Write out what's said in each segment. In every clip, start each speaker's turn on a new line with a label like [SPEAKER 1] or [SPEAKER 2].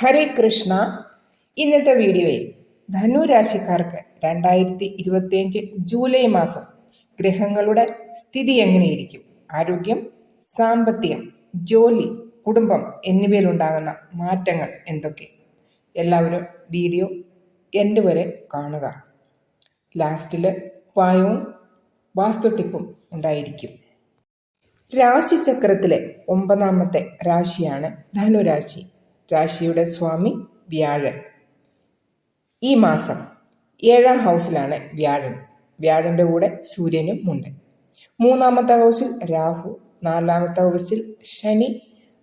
[SPEAKER 1] ഹരേ കൃഷ്ണ. ഇന്നത്തെ വീഡിയോയിൽ ധനുരാശിക്കാർക്ക് 2025 ജൂലൈ മാസം ഗ്രഹങ്ങളുടെ സ്ഥിതി എങ്ങനെയിരിക്കും, ആരോഗ്യം, സാമ്പത്തികം, ജോലി, കുടുംബം എന്നിവയിലുണ്ടാകുന്ന മാറ്റങ്ങൾ എന്തൊക്കെ, എല്ലാവരും വീഡിയോ എൻഡ് വരെ കാണുക. ലാസ്റ്റിൽ ഉപായവും വാസ്തു ടിപ്പും ഉണ്ടായിരിക്കും. രാശിചക്രത്തിലെ 9ാമത്തെ രാശിയാണ് ധനുരാശി. രാശിയുടെ സ്വാമി വ്യാഴൻ. ഈ മാസം 7ാം ഹൗസിലാണ് വ്യാഴൻ. വ്യാഴൻ്റെ കൂടെ സൂര്യനും ഉണ്ട്. 3ാമത്തെ ഹൗസിൽ രാഹു, 4ാമത്തെ ഹൗസിൽ ശനി,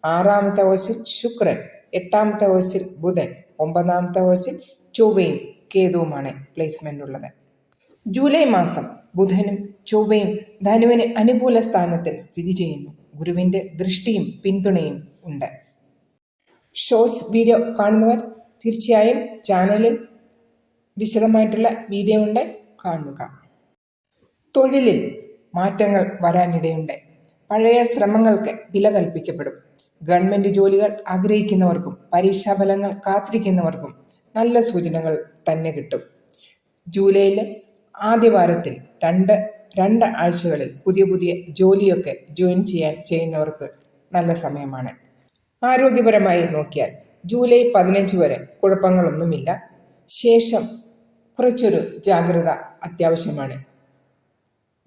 [SPEAKER 1] 6ാമത്തെ ഹൗസിൽ ശുക്രൻ, 8ാമത്തെ ഹൗസിൽ ബുധൻ, 9ാമത്തെ ഹൗസിൽ ചൊവ്വയും കേതുവുമാണ് പ്ലേസ്മെന്റ് ഉള്ളത്. ജൂലൈ മാസം ബുധനും ചൊവ്വയും ധനുവിന് അനുകൂല സ്ഥാനത്തിൽ സ്ഥിതി ചെയ്യുന്നു. ഗുരുവിൻ്റെ ദൃഷ്ടിയും പിന്തുണയും ഉണ്ട്. ഷോർട്സ് വീഡിയോ കാണുന്നവർ തീർച്ചയായും ചാനലിൽ വിശദമായിട്ടുള്ള വീഡിയോ ഉണ്ട്, കാണുക. തൊഴിലിൽ മാറ്റങ്ങൾ വരാനിടയുണ്ട്. പഴയ ശ്രമങ്ങൾക്ക് വില കൽപ്പിക്കപ്പെടും. ഗവൺമെൻറ് ജോലികൾ ആഗ്രഹിക്കുന്നവർക്കും പരീക്ഷാഫലങ്ങൾ കാത്തിരിക്കുന്നവർക്കും നല്ല സൂചനകൾ തന്നെ കിട്ടും. ജൂലൈയിലെ ആദ്യവാരത്തിൽ രണ്ട് ആഴ്ചകളിൽ പുതിയ ജോലിയൊക്കെ ജോയിൻ ചെയ്യുന്നവർക്ക് നല്ല സമയമാണ്. ആരോഗ്യപരമായി നോക്കിയാൽ ജൂലൈ 15 വരെ കുഴപ്പങ്ങളൊന്നുമില്ല. ശേഷം കുറച്ചൊരു ജാഗ്രത അത്യാവശ്യമാണ്.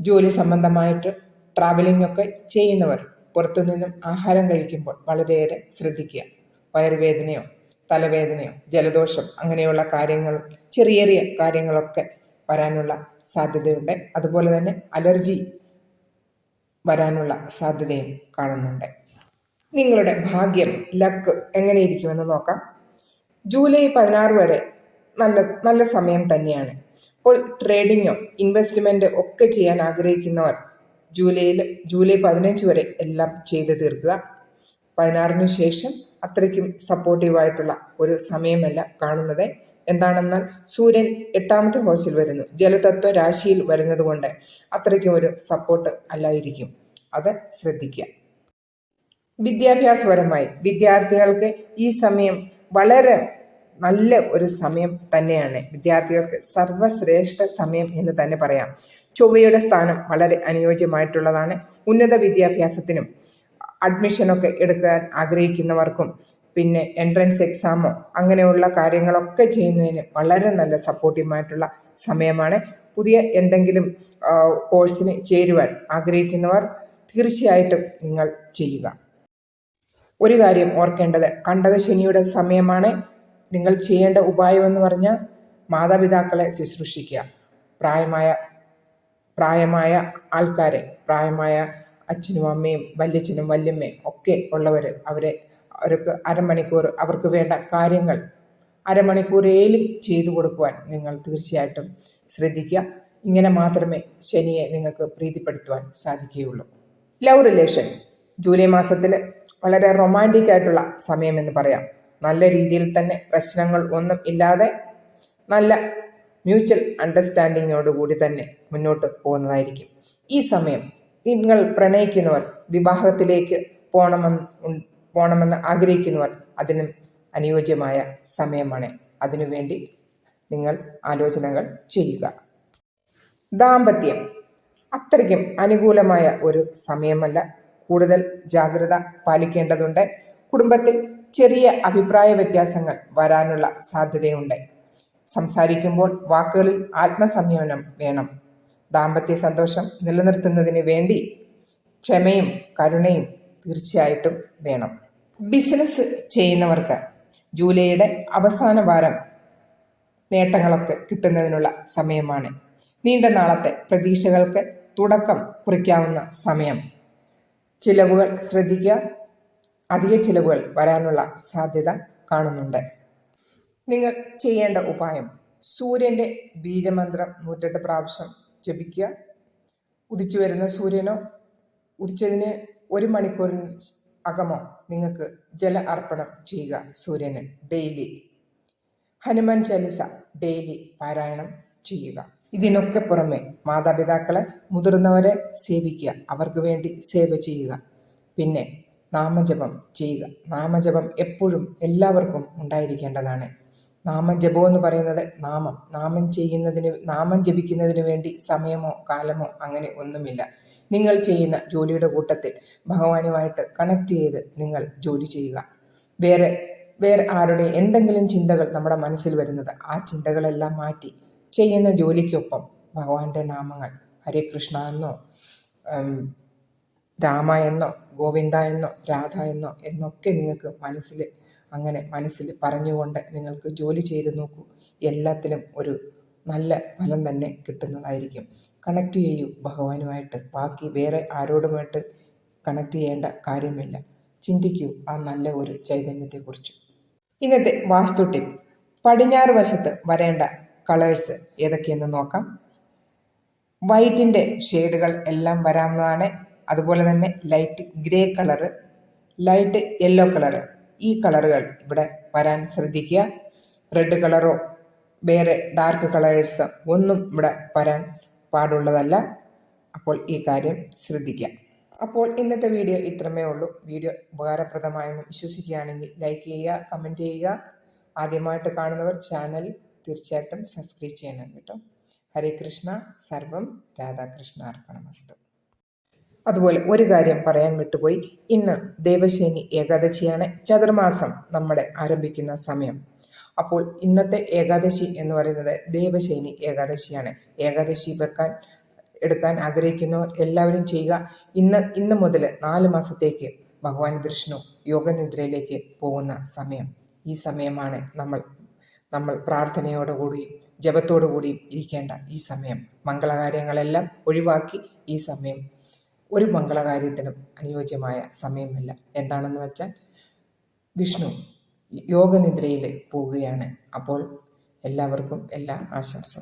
[SPEAKER 1] ജോലി സംബന്ധമായിട്ട് ട്രാവലിംഗ് ഒക്കെ ചെയ്യുന്നവർ പുറത്തുനിന്നും ആഹാരം കഴിക്കുമ്പോൾ വളരെയേറെ ശ്രദ്ധിക്കുക. വയറുവേദനയോ തലവേദനയോ ജലദോഷം അങ്ങനെയുള്ള കാര്യങ്ങൾ, ചെറിയ കാര്യങ്ങളൊക്കെ വരാനുള്ള സാധ്യതയുണ്ട്. അതുപോലെ തന്നെ അലർജി വരാനുള്ള സാധ്യതയും കാണുന്നുണ്ട്. നിങ്ങളുടെ ഭാഗ്യം, ലക്ക് എങ്ങനെയിരിക്കുമെന്ന് നോക്കാം. ജൂലൈ 16 വരെ നല്ല സമയം തന്നെയാണ്. അപ്പോൾ ട്രേഡിങ്ങോ ഇൻവെസ്റ്റ്മെൻറ്റ് ഒക്കെ ചെയ്യാൻ ആഗ്രഹിക്കുന്നവർ ജൂലൈ 15 വരെ എല്ലാം ചെയ്ത് തീർക്കുക. 16 ശേഷം അത്രയ്ക്കും സപ്പോർട്ടീവായിട്ടുള്ള ഒരു സമയമല്ല കാണുന്നത്. എന്താണെന്നാൽ സൂര്യൻ 8ാമത്തെ ഹൗസിൽ വരുന്നു. ജലതത്വ രാശിയിൽ വരുന്നത് കൊണ്ട് അത്രയ്ക്കും ഒരു സപ്പോർട്ട് അല്ലായിരിക്കും. അത് ശ്രദ്ധിക്കുക. വിദ്യാഭ്യാസപരമായി വിദ്യാർത്ഥികൾക്ക് ഈ സമയം വളരെ നല്ല ഒരു സമയം തന്നെയാണ്. വിദ്യാർത്ഥികൾക്ക് സർവശ്രേഷ്ഠ സമയം എന്ന് തന്നെ പറയാം. ചൊവ്വയുടെ സ്ഥാനം വളരെ അനുയോജ്യമായിട്ടുള്ളതാണ്. ഉന്നത വിദ്യാഭ്യാസത്തിനും അഡ്മിഷനൊക്കെ എടുക്കാൻ ആഗ്രഹിക്കുന്നവർക്കും പിന്നെ എൻട്രൻസ് എക്സാമോ അങ്ങനെയുള്ള കാര്യങ്ങളൊക്കെ ചെയ്യുന്നതിന് വളരെ നല്ല സപ്പോർട്ടീവായിട്ടുള്ള സമയമാണ്. പുതിയ എന്തെങ്കിലും കോഴ്സിന് ചേരുവാൻ ആഗ്രഹിക്കുന്നവർ തീർച്ചയായിട്ടും നിങ്ങൾ ചെയ്യുക. ഒരു കാര്യം ഓർക്കേണ്ടത്, കണ്ടകശനിയുടെ സമയമാണ്. നിങ്ങൾ ചെയ്യേണ്ട ഉപായമെന്ന് പറഞ്ഞാൽ മാതാപിതാക്കളെ ശുശ്രൂഷിക്കുക. പ്രായമായ ആൾക്കാരെ, പ്രായമായ അച്ഛനും അമ്മയും വല്യച്ഛനും വല്യമ്മയും ഒക്കെ ഉള്ളവർ, അവർക്ക് അരമണിക്കൂർ അവർക്ക് വേണ്ട കാര്യങ്ങൾ അരമണിക്കൂറേലും ചെയ്തു കൊടുക്കുവാൻ നിങ്ങൾ തീർച്ചയായിട്ടും ശ്രദ്ധിക്കുക. ഇങ്ങനെ മാത്രമേ ശനിയെ നിങ്ങൾക്ക് പ്രീതിപ്പെടുത്തുവാൻ സാധിക്കുകയുള്ളൂ. ലവ് റിലേഷൻ ജൂലൈ മാസത്തിൽ വളരെ റൊമാൻറ്റിക് ആയിട്ടുള്ള സമയമെന്ന് പറയാം. നല്ല രീതിയിൽ തന്നെ പ്രശ്നങ്ങൾ ഒന്നും ഇല്ലാതെ നല്ല മ്യൂച്വൽ അണ്ടർസ്റ്റാൻഡിങ്ങോടുകൂടി തന്നെ മുന്നോട്ട് പോകുന്നതായിരിക്കും. ഈ സമയം നിങ്ങൾ പ്രണയിക്കുന്നവർ, വിവാഹത്തിലേക്ക് പോകണമെന്ന് ആഗ്രഹിക്കുന്നവർ അതിനും അനുയോജ്യമായ സമയമാണ്. അതിനുവേണ്ടി നിങ്ങൾ ആലോചനകൾ ചെയ്യുക. ദാമ്പത്യം അത്രയ്ക്കും അനുകൂലമായ ഒരു സമയമല്ല. കൂടുതൽ ജാഗ്രത പാലിക്കേണ്ടതുണ്ട്. കുടുംബത്തിൽ ചെറിയ അഭിപ്രായ വ്യത്യാസങ്ങൾ വരാനുള്ള സാധ്യതയുണ്ട്. സംസാരിക്കുമ്പോൾ വാക്കുകളിൽ ആത്മസംയമനം വേണം. ദാമ്പത്യ സന്തോഷം നിലനിർത്തുന്നതിന് വേണ്ടി ക്ഷമയും കരുണയും തീർച്ചയായിട്ടും വേണം. ബിസിനസ് ചെയ്യുന്നവർക്ക് ജൂലൈയുടെ അവസാന വാരം നേട്ടങ്ങളൊക്കെ കിട്ടുന്നതിനുള്ള സമയമാണ്. നീണ്ട നാളത്തെ പ്രതീക്ഷകൾക്ക് തുടക്കം കുറിക്കാവുന്ന സമയം. ചിലവുകൾ ശ്രദ്ധിക്കുക. അധിക ചിലവുകൾ വരാനുള്ള സാധ്യത കാണുന്നുണ്ട്. നിങ്ങൾ ചെയ്യേണ്ട ഉപായം, സൂര്യൻ്റെ ബീജമന്ത്രം 108 പ്രാവശ്യം ജപിക്കുക. ഉദിച്ചു വരുന്ന സൂര്യനോ ഉദിച്ചതിന് 1 മണിക്കൂറിന് അകമോ നിങ്ങൾക്ക് ജല അർപ്പണം ചെയ്യുക സൂര്യന് ഡെയിലി. ഹനുമാൻ ചാലിസ ഡെയിലി പാരായണം ചെയ്യുക. ഇതിനൊക്കെ പുറമെ മാതാപിതാക്കളെ, മുതിർന്നവരെ സേവിക്കുക, അവർക്ക് വേണ്ടി സേവ ചെയ്യുക. പിന്നെ നാമജപം ചെയ്യുക. നാമജപം എപ്പോഴും എല്ലാവർക്കും ഉണ്ടായിരിക്കേണ്ടതാണ്. നാമജപം എന്ന് പറയുന്നത് നാമം ജപിക്കുന്നതിന് വേണ്ടി സമയമോ കാലമോ അങ്ങനെ ഒന്നുമില്ല. നിങ്ങൾ ചെയ്യുന്ന ജോലിയുടെ കൂട്ടത്തിൽ ഭഗവാനുമായിട്ട് കണക്ട് ചെയ്ത് നിങ്ങൾ ജോലി ചെയ്യുക. വേറെ ആരുടെ എന്തെങ്കിലും ചിന്തകൾ നമ്മുടെ മനസ്സിൽ വരുന്നത്, ആ ചിന്തകളെല്ലാം മാറ്റി ചെയ്യുന്ന ജോലിക്കൊപ്പം ഭഗവാന്റെ നാമങ്ങൾ ഹരേ കൃഷ്ണ എന്നോ രാമ എന്നോ ഗോവിന്ദ എന്നോ രാധ എന്നോ എന്നൊക്കെ നിങ്ങൾക്ക് മനസ്സിൽ പറഞ്ഞുകൊണ്ട് നിങ്ങൾക്ക് ജോലി ചെയ്ത് നോക്കൂ. എല്ലാത്തിലും ഒരു നല്ല ഫലം തന്നെ കിട്ടുന്നതായിരിക്കും. കണക്ട് ചെയ്യൂ ഭഗവാനുമായിട്ട്. ബാക്കി വേറെ ആരോടുമായിട്ട് കണക്ട് ചെയ്യേണ്ട കാര്യമില്ല. ചിന്തിക്കൂ ആ നല്ല ഒരു ചൈതന്യത്തെക്കുറിച്ച്. ഇന്നത്തെ വാസ്തു ടിപ്പ്: പടിഞ്ഞാറ് വശത്ത് വരേണ്ട കളേഴ്സ് ഏതൊക്കെയെന്ന് നോക്കാം. വൈറ്റിൻ്റെ ഷെയ്ഡുകൾ എല്ലാം വരാവുന്നതാണ്. അതുപോലെ തന്നെ light grey colour, light yellow colour, ഈ കളറുകൾ ഇവിടെ വരാൻ ശ്രദ്ധിക്കുക. റെഡ് കളറോ വേറെ ഡാർക്ക് കളേഴ്സ് ഒന്നും ഇവിടെ വരാൻ പാടുള്ളതല്ല. അപ്പോൾ ഈ കാര്യം ശ്രദ്ധിക്കുക. അപ്പോൾ ഇന്നത്തെ വീഡിയോ ഇത്രമേ ഉള്ളൂ. വീഡിയോ ഉപകാരപ്രദമായെന്ന് വിശ്വസിക്കുകയാണെങ്കിൽ ലൈക്ക് ചെയ്യുക, കമൻറ്റ് ചെയ്യുക. ആദ്യമായിട്ട് കാണുന്നവർ ചാനൽ തീർച്ചയായിട്ടും സബ്സ്ക്രൈബ് ചെയ്യണം കേട്ടോ. ഹരേ കൃഷ്ണ. സർവം രാധാകൃഷ്ണ അർപ്പണമസ്തു. അതുപോലെ ഒരു കാര്യം പറയാൻ വിട്ടുപോയി. ഇന്ന് ദേവശനി ഏകാദശിയാണ്. ചതുർമാസം നമ്മുടെ ആരംഭിക്കുന്ന സമയം. അപ്പോൾ ഇന്നത്തെ ഏകാദശി എന്ന് പറയുന്നത് ദേവശനി ഏകാദശിയാണ്. ഏകാദശി എടുക്കാൻ ആഗ്രഹിക്കുന്നവർ എല്ലാവരും ചെയ്യുക. ഇന്ന് മുതൽ 4 മാസത്തേക്ക് ഭഗവാൻ വിഷ്ണു യോഗനിദ്രയിലേക്ക് പോകുന്ന സമയം. ഈ സമയമാണ് നമ്മൾ പ്രാർത്ഥനയോടുകൂടിയും ജപത്തോടുകൂടിയും ഇരിക്കേണ്ട ഈ സമയം. മംഗളകാര്യങ്ങളെല്ലാം ഒഴിവാക്കി ഈ സമയം ഒരു മംഗളകാര്യത്തിനും അനുയോജ്യമായ സമയമല്ല. എന്താണെന്ന് വെച്ചാൽ വിഷ്ണു യോഗനിദ്രയിൽ പോവുകയാണ്. അപ്പോൾ എല്ലാവർക്കും എല്ലാ ആശംസ.